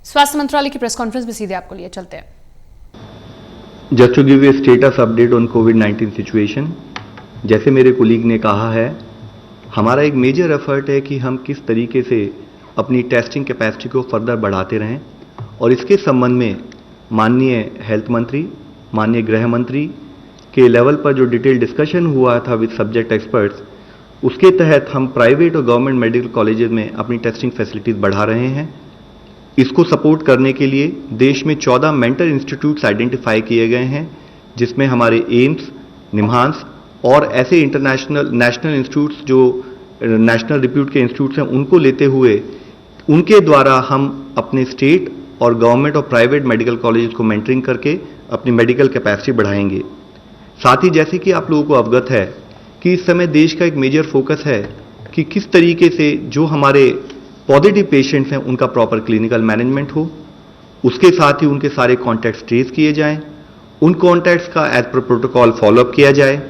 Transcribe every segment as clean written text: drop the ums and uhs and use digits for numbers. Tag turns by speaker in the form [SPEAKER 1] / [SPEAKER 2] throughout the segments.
[SPEAKER 1] स्वास्थ्य मंत्रालय की प्रेस कॉन्फ्रेंस में सीधे आपको लिए चलते हैं।
[SPEAKER 2] Just to give a status update on कोविड-19 सिचुएशन, जैसे मेरे कोलीग ने कहा है, हमारा एक मेजर एफर्ट है कि हम किस तरीके से अपनी टेस्टिंग कैपेसिटी को फर्दर बढ़ाते रहें और इसके संबंध में माननीय हेल्थ मंत्री, माननीय गृह मंत्री के लेवल पर जो डिटेल डिस्कशन हुआ था विद सब्जेक्ट एक्सपर्ट्स, उसके तहत हम प्राइवेट और गवर्नमेंट मेडिकल कॉलेजेस में अपनी टेस्टिंग फैसिलिटीज बढ़ा रहे हैं। इसको सपोर्ट करने के लिए देश में 14 मेंटर इंस्टीट्यूट्स आइडेंटिफाई किए गए हैं, जिसमें हमारे एम्स, निम्हांस और ऐसे इंटरनेशनल नेशनल इंस्टीट्यूट्स जो नेशनल रिप्यूट के इंस्टीट्यूट्स हैं उनको लेते हुए उनके द्वारा हम अपने स्टेट और गवर्नमेंट और प्राइवेट मेडिकल कॉलेजेस को मेंटरिंग करके अपनी मेडिकल कैपेसिटी बढ़ाएंगे। साथ ही जैसे कि आप लोगों को अवगत है कि इस समय देश का एक मेजर फोकस है कि किस तरीके से जो हमारे पॉजिटिव पेशेंट्स हैं उनका प्रॉपर क्लिनिकल मैनेजमेंट हो, उसके साथ ही उनके सारे कॉन्टैक्ट्स ट्रेस किए जाएं, उन कॉन्टैक्ट्स का एज पर प्रोटोकॉल फॉलोअप किया जाए,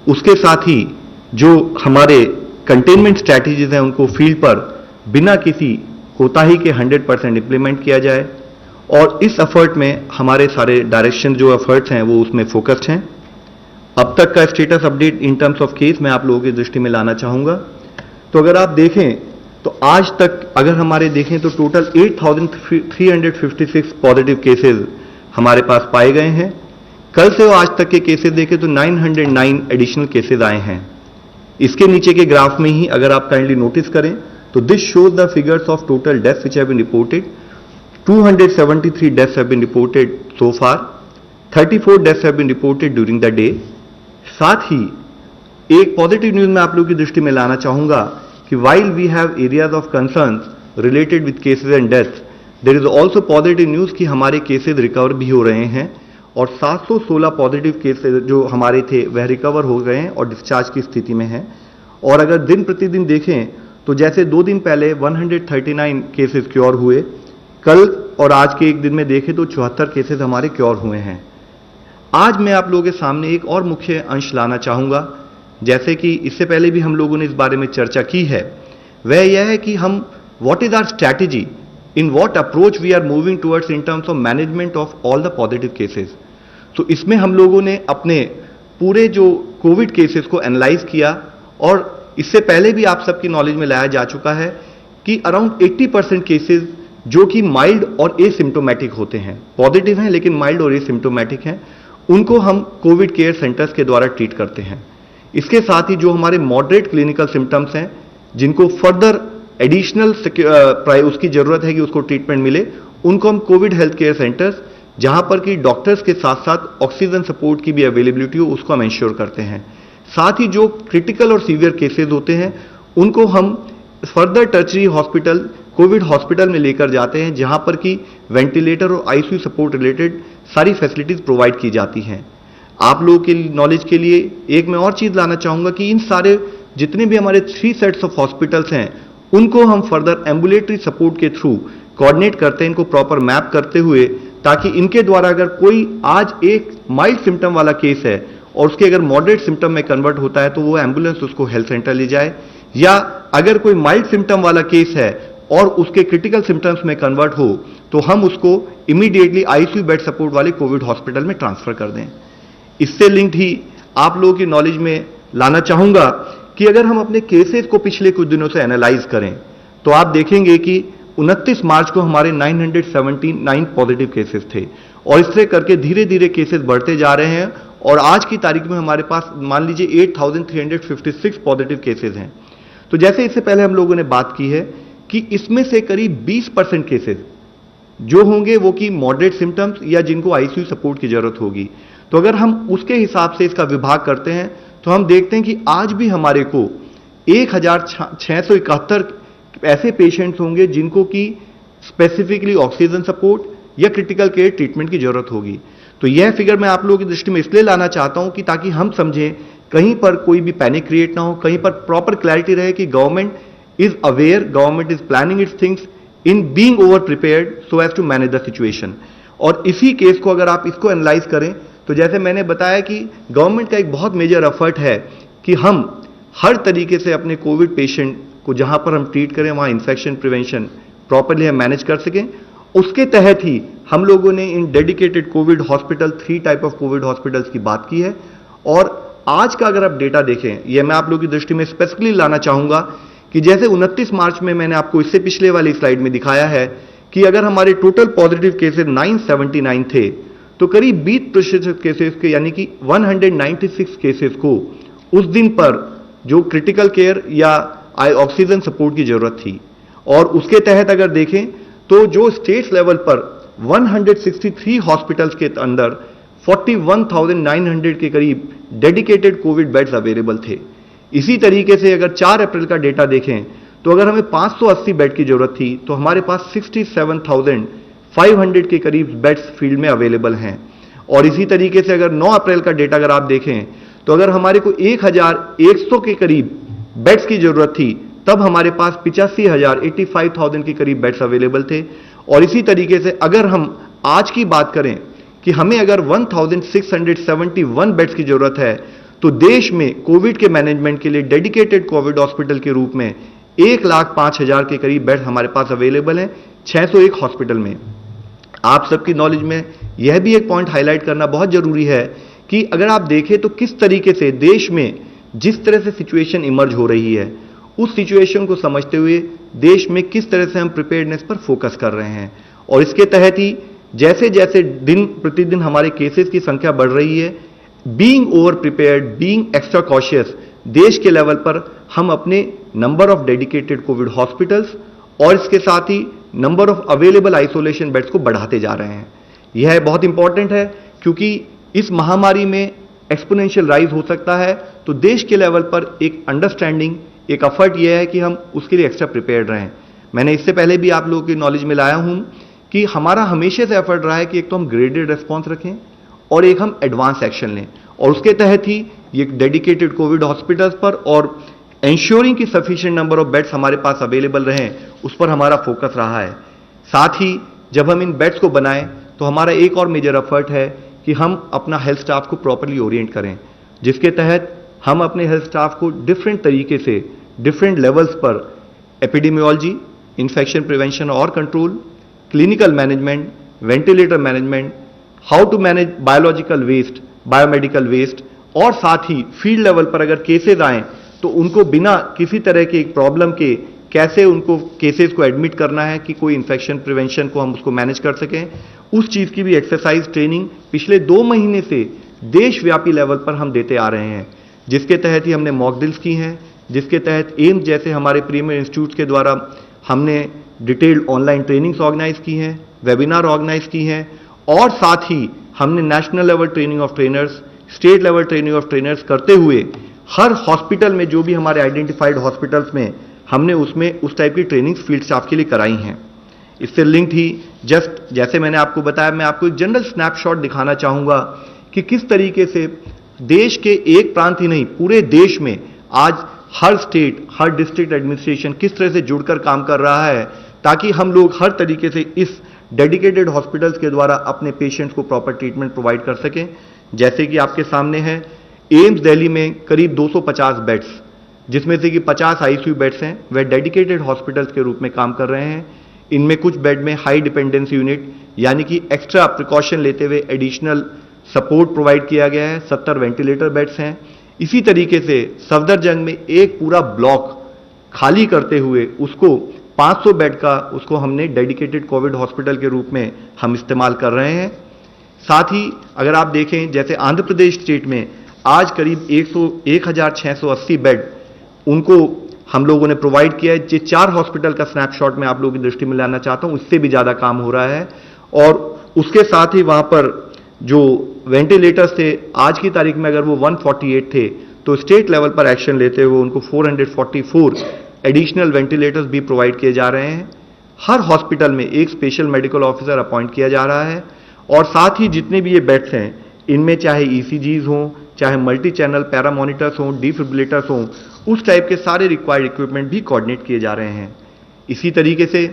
[SPEAKER 2] उसके साथ ही जो हमारे कंटेनमेंट स्ट्रैटेजीज हैं उनको फील्ड पर बिना किसी कोताही के 100% इंप्लीमेंट किया जाए। और इस एफर्ट में हमारे सारे डायरेक्शन जो एफर्ट्स हैं वो उसमें फोकस्ड हैं। अब तक का status update in terms of case मैं आप लोगों की दृष्टि में लाना चाहूंगा। तो अगर आप देखें तो आज तक अगर हमारे देखें तो टोटल 8,356 पॉजिटिव केसेस हमारे पास पाए गए हैं। कल से आज तक के केसेस देखें तो 909 एडिशनल केसेस आए हैं। इसके नीचे के ग्राफ में ही अगर आप काइंडली नोटिस करें तो this shows the figures of total deaths which have been reported. 273 deaths have been reported so far, 34 deaths have been reported during the day. साथ ही एक पॉजिटिव न्यूज मैं आप लोगों की दृष्टि में लाना चाहूंगा कि while we have areas of concerns related with cases and deaths, there is also positive news कि हमारे केसेस रिकवर भी हो रहे हैं और 716 पॉजिटिव केसेस जो हमारे थे वह रिकवर हो गए हैं और डिस्चार्ज की स्थिति में हैं। और अगर दिन प्रतिदिन देखें तो जैसे 2 दिन पहले 139 केसेस क्योर हुए, कल और आज के एक दिन में देखें तो 74 केसेस हमारे क्योर हुए हैं। आज मैं आप लोगों के सामने एक और मुख्य अंश लाना चाहूंगा, जैसे कि इससे पहले भी हम लोगों ने इस बारे में चर्चा की है, वह यह है कि हम what is our strategy, in what approach we are moving towards in terms of management of all the positive cases. तो इसमें हम लोगों ने अपने पूरे जो कोविड केसेस को एनालाइज किया और इससे पहले भी आप सबकी नॉलेज में लाया जा चुका है कि अराउंड 80% केसेस जो कि माइल्ड और एसिम्टोमेटिक होते हैं, पॉजिटिव हैं लेकिन माइल्ड और एसिम्टोमेटिक हैं, उनको हम कोविड केयर सेंटर्स के द्वारा ट्रीट करते हैं। इसके साथ ही जो हमारे मॉडरेट क्लिनिकल सिम्टम्स हैं, जिनको फर्दर एडिशनल उसकी जरूरत है कि उसको ट्रीटमेंट मिले, उनको हम कोविड हेल्थ केयर सेंटर्स, जहां पर कि डॉक्टर्स के साथ साथ ऑक्सीजन सपोर्ट की भी अवेलेबिलिटी हो, उसको हम इंश्योर करते हैं। साथ ही जो क्रिटिकल और सीवियर केसेस होते हैं उनको हम further tertiary hospital, Covid hospital में लेकर जाते हैं, जहां पर कि वेंटिलेटर और आईसीयू सपोर्ट रिलेटेड सारी फैसिलिटीज प्रोवाइड की जाती हैं। आप लोगों के नॉलेज के लिए एक मैं और चीज लाना चाहूंगा कि इन सारे जितने भी हमारे 3 सेट्स ऑफ हॉस्पिटल्स हैं उनको हम फर्दर एम्बुलेटरी सपोर्ट के थ्रू कोऑर्डिनेट करते हैं, इनको प्रॉपर मैप करते हुए, ताकि इनके द्वारा अगर कोई आज एक माइल्ड सिम्टम वाला केस है और उसके अगर मॉडरेट सिम्टम में कन्वर्ट होता है तो वो एम्बुलेंस उसको हेल्थ सेंटर ले जाए, या अगर कोई माइल्ड सिम्टम वाला केस है और उसके क्रिटिकल सिम्टम्स में कन्वर्ट हो तो हम उसको इमीडिएटली आईसीयू बेड सपोर्ट वाले कोविड हॉस्पिटल में ट्रांसफर कर दें। इससे लिंक्ड ही आप लोगों की नॉलेज में लाना चाहूंगा कि अगर हम अपने केसेस को पिछले कुछ दिनों से एनालाइज करें तो आप देखेंगे कि 29 मार्च को हमारे 979 पॉजिटिव केसेस थे और इस तरह करके धीरे धीरे केसेस बढ़ते जा रहे हैं और आज की तारीख में हमारे पास मान लीजिए 8,356 पॉजिटिव केसेस हैं। तो जैसे इससे पहले हम लोगों ने बात की है कि इसमें से करीब 20% केसेस जो होंगे वो कि मॉडरेट सिम्टम्स या जिनको आईसीयू सपोर्ट की जरूरत होगी। तो अगर हम उसके हिसाब से इसका विभाग करते हैं तो हम देखते हैं कि आज भी हमारे को 1,671 ऐसे पेशेंट्स होंगे जिनको कि स्पेसिफिकली ऑक्सीजन सपोर्ट या क्रिटिकल केयर ट्रीटमेंट की जरूरत होगी। तो यह फिगर मैं आप लोगों की दृष्टि में इसलिए लाना चाहता हूं कि ताकि हम समझें, कहीं पर कोई भी पैनिक क्रिएट ना हो, कहीं पर प्रॉपर क्लैरिटी रहे कि government is aware, government is planning its things in being over prepared so as to manage the situation. और इसी केस को अगर आप इसको एनालाइज करें तो जैसे मैंने बताया कि गवर्नमेंट का एक बहुत मेजर एफर्ट है कि हम हर तरीके से अपने कोविड पेशेंट को जहां पर हम ट्रीट करें वहां इन्फेक्शन प्रिवेंशन प्रॉपरली हम मैनेज कर सकें उसके तहत ही हम लोगों ने इन dedicated COVID hospital 3 type of COVID hospitals की बात की है। और आज का अगर आप डेटा देखें, यह मैं आप लोगों की दृष्टि में स्पेसिफिकली लाना चाहूंगा कि जैसे 29 मार्च में मैंने आपको इससे पिछले वाली स्लाइड में दिखाया है कि अगर हमारे टोटल पॉजिटिव केसेस 979 थे, तो करीब 20% केसेस के यानी कि 196 केसेस को उस दिन पर जो क्रिटिकल केयर या ऑक्सीजन सपोर्ट की जरूरत थी। और उसके तहत अगर देखें तो जो स्टेट लेवल पर 163 हॉस्पिटल्स के अंदर 41,900 के करीब डेडिकेटेड कोविड बेड्स अवेलेबल थे। इसी तरीके से अगर 4 अप्रैल का डेटा देखें तो अगर हमें 580 बेड की जरूरत थी तो हमारे पास 67,500 के करीब बेड्स फील्ड में अवेलेबल हैं। और इसी तरीके से अगर 9 अप्रैल का डेटा अगर आप देखें तो अगर हमारे को 1,100 के करीब बेड्स की जरूरत थी तब हमारे पास 85,000 के करीब बेड्स अवेलेबल थे। और इसी तरीके से अगर हम आज की बात करें कि हमें अगर 1,671 बेड्स की जरूरत है तो देश में कोविड के मैनेजमेंट के लिए डेडिकेटेड कोविड हॉस्पिटल के रूप में 1,05,000 के करीब बेड हमारे पास अवेलेबल हैं 601 हॉस्पिटल में। आप सबकी नॉलेज में यह भी एक पॉइंट हाईलाइट करना बहुत जरूरी है कि अगर आप देखें तो किस तरीके से देश में जिस तरह से सिचुएशन इमर्ज हो रही है, उस सिचुएशन को समझते हुए देश में किस तरह से हम प्रिपेयर्डनेस पर फोकस कर रहे हैं। और इसके तहत ही जैसे जैसे दिन प्रतिदिन हमारे केसेस की संख्या बढ़ रही है, being over prepared, being extra cautious, देश के लेवल पर हम अपने number of dedicated COVID hospitals और इसके साथ ही number of available isolation beds को बढ़ाते जा रहे हैं। यह बहुत इंपॉर्टेंट है क्योंकि इस महामारी में एक्सपोनेंशियल राइज हो सकता है, तो देश के लेवल पर एक अंडरस्टैंडिंग, एक एफर्ट यह है कि हम उसके लिए एक्स्ट्रा प्रिपेयर्ड रहें। मैंने इससे पहले भी आप लोगों की नॉलेज में लाया हूं कि हमारा हमेशा से एफर्ट रहा है कि एक तो हम ग्रेडेड रिस्पॉन्स रखें और एक हम एडवांस एक्शन लें। और उसके तहत ही ये डेडिकेटेड कोविड हॉस्पिटल्स पर और एंश्योरिंग की सफिशिएंट नंबर ऑफ बेड्स हमारे पास अवेलेबल रहें, उस पर हमारा फोकस रहा है। साथ ही जब हम इन बेड्स को बनाएं तो हमारा एक और मेजर एफर्ट है कि हम अपना हेल्थ स्टाफ को प्रॉपर्ली ओरिएंट करें, जिसके तहत हम अपने हेल्थ स्टाफ को डिफरेंट तरीके से डिफरेंट लेवल्स पर एपिडेमियोलॉजी, इन्फेक्शन प्रिवेंशन और control, clinical management, ventilator management, how to manage biological waste, biomedical waste, और साथ ही फील्ड लेवल पर अगर केसेस आए तो उनको बिना किसी तरह के प्रॉब्लम के कैसे उनको केसेस को एडमिट करना है कि कोई इन्फेक्शन प्रिवेंशन को हम उसको मैनेज कर सकें, उस चीज की भी एक्सरसाइज ट्रेनिंग पिछले 2 महीने से देशव्यापी लेवल पर हम देते आ रहे हैं, जिसके तहत ही हमने मॉक ड्रिल्स की हैं, जिसके तहत एम्स जैसे हमारे प्रीमियर इंस्टीट्यूट के द्वारा हमने डिटेल्ड ऑनलाइन ट्रेनिंग्स ऑर्गेनाइज की हैं, वेबिनार ऑर्गेनाइज की हैं, और साथ ही हमने national level training of trainers, state level training of trainers करते हुए हर हॉस्पिटल में जो भी हमारे आइडेंटिफाइड हॉस्पिटल्स में हमने उसमें उस टाइप की ट्रेनिंग फील्ड स्टाफ के लिए कराई हैं। इससे लिंक्ड ही जस्ट जैसे मैंने आपको बताया, मैं आपको एक जनरल स्नैपशॉट दिखाना चाहूंगा कि किस तरीके से देश के एक प्रांत ही नहीं पूरे देश में आज हर स्टेट, हर डिस्ट्रिक्ट एडमिनिस्ट्रेशन किस तरह से जुड़कर काम कर रहा है ताकि हम लोग हर तरीके से इस डेडिकेटेड हॉस्पिटल्स के द्वारा अपने पेशेंट्स को प्रॉपर ट्रीटमेंट प्रोवाइड कर सकें। जैसे कि आपके सामने है, एम्स दिल्ली में करीब 250 बेड्स, जिसमें से कि 50 आईसीयू बेड्स हैं, वह डेडिकेटेड हॉस्पिटल्स के रूप में काम कर रहे हैं। इनमें कुछ बेड में हाई डिपेंडेंसी यूनिट यानी कि एक्स्ट्रा प्रिकॉशन लेते हुए एडिशनल सपोर्ट प्रोवाइड किया गया है। 70 वेंटिलेटर बेड्स हैं। इसी तरीके से सफदरजंग में एक पूरा ब्लॉक खाली करते हुए उसको 500 बेड का उसको हमने डेडिकेटेड कोविड हॉस्पिटल के रूप में हम इस्तेमाल कर रहे हैं। साथ ही अगर आप देखें जैसे आंध्र प्रदेश स्टेट में आज करीब 1,680 बेड उनको हम लोगों ने प्रोवाइड किया है। 4 हॉस्पिटल का स्नैपशॉट मैं आप लोगों की दृष्टि में लाना चाहता हूं, इससे भी ज्यादा काम हो रहा है। और उसके साथ ही वहां पर जो वेंटिलेटर्स थे आज की तारीख में अगर वो 148 थे तो स्टेट लेवल पर एक्शन लेते हुए उनको 444 एडिशनल वेंटिलेटर्स भी प्रोवाइड किए जा रहे हैं। हर हॉस्पिटल में एक स्पेशल मेडिकल ऑफिसर अपॉइंट किया जा रहा है। और साथ ही जितने भी ये बेड्स हैं इनमें चाहे ईसीजीज हों, चाहे मल्टी चैनल पैरामोनिटर्स हों, डिफिब्रिलेटर्स हों, उस टाइप के सारे रिक्वायर्ड इक्विपमेंट भी कोऑर्डिनेट किए जा रहे हैं। इसी तरीके से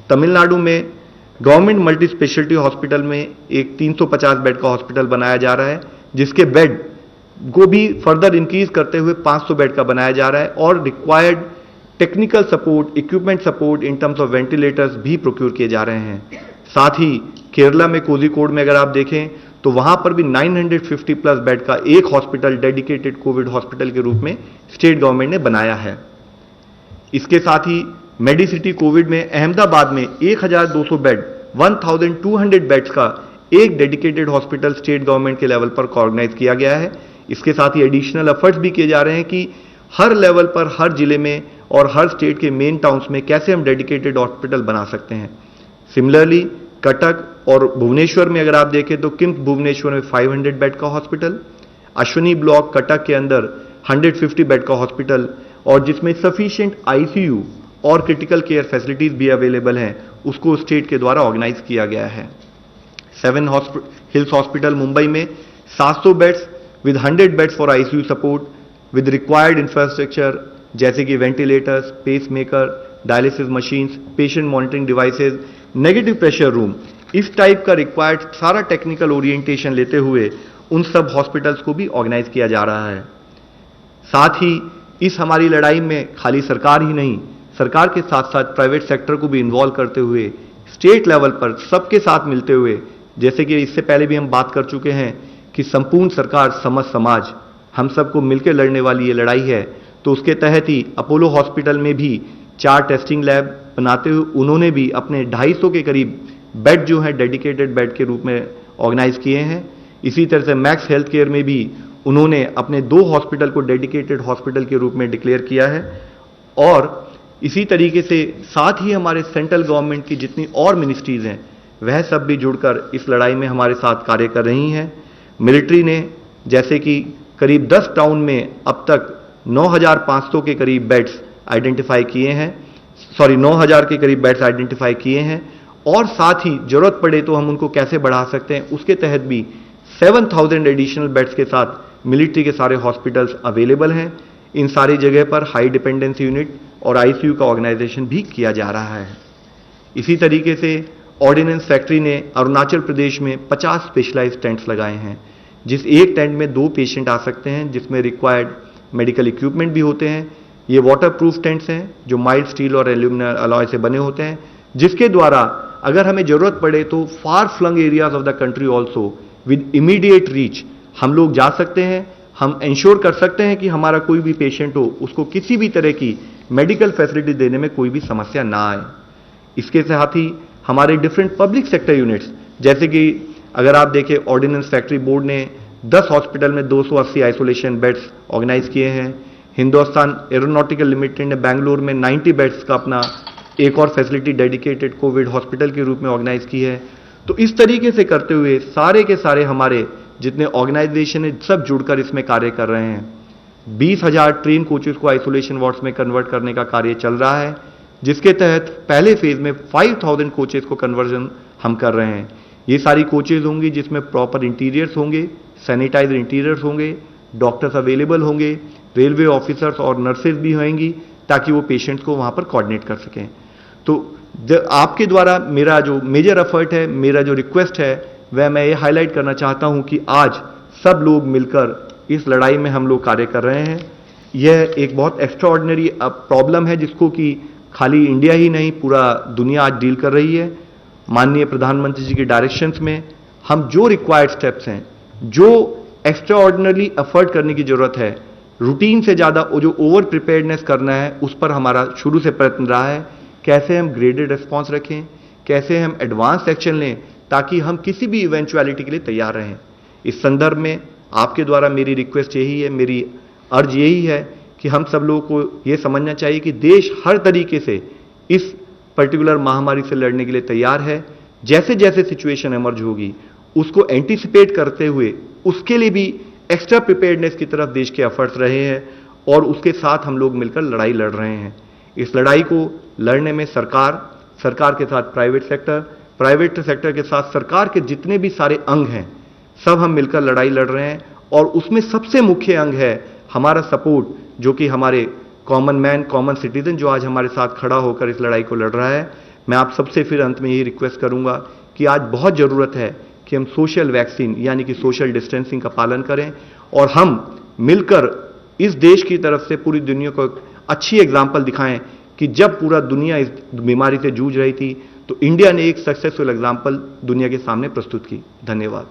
[SPEAKER 2] तमिलनाडु में गवर्नमेंट मल्टी स्पेशलिटी हॉस्पिटल में एक 350 बेड का हॉस्पिटल बनाया जा रहा है, जिसके बेड को भी फर्दर इंक्रीज करते हुए 500 बेड का बनाया जा रहा है और required technical support, equipment support in terms of ventilators भी प्रोक्योर किए जा रहे हैं। साथ ही केरला में कोझिकोड में अगर आप देखें तो वहां पर भी 950 प्लस बेड का एक हॉस्पिटल डेडिकेटेड कोविड हॉस्पिटल के रूप में स्टेट गवर्नमेंट ने बनाया है। इसके साथ ही मेडिसिटी कोविड में अहमदाबाद में 1200 बेड 1200 बेड्स का एक डेडिकेटेड हॉस्पिटल स्टेट गवर्नमेंट के लेवल पर ऑर्गेनाइज किया गया है। इसके साथ ही एडिशनल एफर्ट्स भी किए जा रहे हैं कि हर लेवल पर, हर जिले में और हर स्टेट के मेन टाउन्स में कैसे हम डेडिकेटेड हॉस्पिटल बना सकते हैं। सिमिलरली कटक और भुवनेश्वर में अगर आप देखें तो किम्स भुवनेश्वर में 500 बेड का हॉस्पिटल, अश्विनी ब्लॉक कटक के अंदर 150 बेड का हॉस्पिटल और जिसमें सफिशिएंट आईसीयू और क्रिटिकल केयर फैसिलिटीज भी अवेलेबल हैं, उसको स्टेट के द्वारा ऑर्गेनाइज किया गया है। 7 हिल्स हॉस्पिटल मुंबई में 700 beds with 100 beds for ICU support with required infrastructure जैसे कि ventilators, pacemaker, dialysis machines, patient monitoring devices, negative pressure room, इस टाइप का रिक्वायर्ड सारा टेक्निकल ओरिएंटेशन लेते हुए उन सब हॉस्पिटल्स को भी ऑर्गेनाइज किया जा रहा है। साथ ही इस हमारी लड़ाई में खाली सरकार ही नहीं, सरकार के साथ साथ प्राइवेट सेक्टर को भी इन्वॉल्व करते हुए स्टेट लेवल पर सबके साथ मिलते हुए, जैसे कि इससे पहले भी हम बात कर चुके हैं कि संपूर्ण सरकार समझ समाज हम सबको मिलकर लड़ने वाली ये लड़ाई है, तो उसके तहत ही अपोलो हॉस्पिटल में भी 4 टेस्टिंग लैब बनाते हुए उन्होंने भी अपने 250 के करीब बेड जो है डेडिकेटेड बेड के रूप में ऑर्गेनाइज किए हैं। इसी तरह से मैक्स हेल्थ केयर में भी उन्होंने अपने 2 हॉस्पिटल को डेडिकेटेड हॉस्पिटल के रूप में डिक्लेयर किया है। और इसी तरीके से साथ ही हमारे सेंट्रल गवर्नमेंट की जितनी और मिनिस्ट्रीज हैं वह सब भी जुड़कर इस लड़ाई में हमारे साथ कार्य कर रही हैं। मिलिट्री ने जैसे कि करीब 10 टाउन में अब तक 9,500 के करीब बेड्स आइडेंटिफाई किए हैं, 9,000 के करीब बेड्स आइडेंटिफाई किए हैं और साथ ही जरूरत पड़े तो हम उनको कैसे बढ़ा सकते हैं उसके तहत भी 7,000 एडिशनल बेड्स के साथ मिलिट्री के सारे हॉस्पिटल्स अवेलेबल हैं। इन सारी जगह पर हाई डिपेंडेंसी यूनिट और आईसीयू का ऑर्गेनाइजेशन भी किया जा रहा है। इसी तरीके से ऑर्डिनेंस फैक्ट्री ने अरुणाचल प्रदेश में 50 स्पेशलाइज्ड टेंट्स लगाए हैं, जिस एक टेंट में 2 पेशेंट आ सकते हैं, जिसमें रिक्वायर्ड मेडिकल इक्विपमेंट भी होते हैं। ये वाटर प्रूफ टेंट्स हैं जो माइल्ड स्टील और एल्यूमिनियम अलॉय से बने होते हैं, जिसके द्वारा अगर हमें जरूरत पड़े तो far flung areas of the country also with immediate reach हम लोग जा सकते हैं। हम इंश्योर कर सकते हैं कि हमारा कोई भी पेशेंट हो उसको किसी भी तरह की मेडिकल फैसिलिटी देने में कोई भी समस्या ना आए। इसके साथ ही हमारे डिफरेंट पब्लिक सेक्टर यूनिट्स, जैसे कि अगर आप देखें ऑर्डिनेंस फैक्ट्री बोर्ड ने 10 हॉस्पिटल में 280 आइसोलेशन बेड्स ऑर्गेनाइज किए हैं। हिंदुस्तान एरोनॉटिकल लिमिटेड ने बेंगलुरु में 90 बेड्स का अपना एक और फैसिलिटी डेडिकेटेड कोविड हॉस्पिटल के रूप में ऑर्गेनाइज की है। तो इस तरीके से करते हुए सारे के सारे हमारे जितने ऑर्गेनाइजेशन है सब जुड़कर इसमें कार्य कर रहे हैं। 20,000 ट्रेन कोचेस को आइसोलेशन वार्ड्स में कन्वर्ट करने का कार्य चल रहा है, जिसके तहत पहले फेज में 5,000 कोचेस को कन्वर्जन हम कर रहे हैं। ये सारी कोचेज होंगी जिसमें प्रॉपर इंटीरियर्स होंगे, सैनिटाइजर इंटीरियर्स होंगे, डॉक्टर्स अवेलेबल होंगे, रेलवे ऑफिसर्स और नर्सेज भी होंगी ताकि वो पेशेंट्स को वहां पर कोऑर्डिनेट कर सकें। तो आपके द्वारा मेरा जो मेजर एफर्ट है, मेरा जो रिक्वेस्ट है, वह मैं ये हाईलाइट करना चाहता हूं कि आज सब लोग मिलकर इस लड़ाई में हम लोग कार्य कर रहे हैं। यह एक बहुत एक्स्ट्राऑर्डिनरी प्रॉब्लम है जिसको कि खाली इंडिया ही नहीं पूरा दुनिया आज डील कर रही है। माननीय प्रधानमंत्री जी के डायरेक्शंस में हम जो रिक्वायर्ड स्टेप्स हैं, जो एक्स्ट्राऑर्डिनरी एफर्ट करने की जरूरत है, रूटीन से ज्यादा जो ओवर प्रिपेयर्डनेस करना है, उस पर हमारा शुरू से प्रयत्न रहा है। कैसे हम ग्रेडेड रिस्पॉन्स रखें, कैसे हम एडवांस एक्शन लें ताकि हम किसी भी इवेंचुअलिटी के लिए तैयार रहें। इस संदर्भ में आपके द्वारा मेरी रिक्वेस्ट यही है, मेरी अर्ज यही है कि हम सब लोगों को यह समझना चाहिए कि देश हर तरीके से इस पर्टिकुलर महामारी से लड़ने के लिए तैयार है। जैसे जैसे सिचुएशन इमर्ज होगी उसको एंटीसिपेट करते हुए उसके लिए भी एक्स्ट्रा प्रिपेयर्डनेस की तरफ देश के एफर्ट्स रहे हैं और उसके साथ हम लोग मिलकर लड़ाई लड़ रहे हैं। इस लड़ाई को लड़ने में सरकार के साथ प्राइवेट सेक्टर के साथ सरकार के जितने भी सारे अंग हैं, सब हम मिलकर लड़ाई लड़ रहे हैं। और उसमें सबसे मुख्य अंग है हमारा सपोर्ट, जो कि हमारे कॉमन मैन, कॉमन सिटीजन जो आज हमारे साथ खड़ा होकर इस लड़ाई को लड़ रहा है। मैं आप सबसे फिर अंत में यही रिक्वेस्ट करूंगा कि आज बहुत जरूरत है कि हम सोशल वैक्सीन यानी कि सोशल डिस्टेंसिंग का पालन करें और हम मिलकर इस देश की तरफ से पूरी दुनिया को एक अच्छी एग्जाम्पल दिखाएं कि जब पूरा दुनिया इस बीमारी से जूझ रही थी तो इंडिया ने एक सक्सेसफुल एग्जाम्पल दुनिया के सामने प्रस्तुत की। धन्यवाद।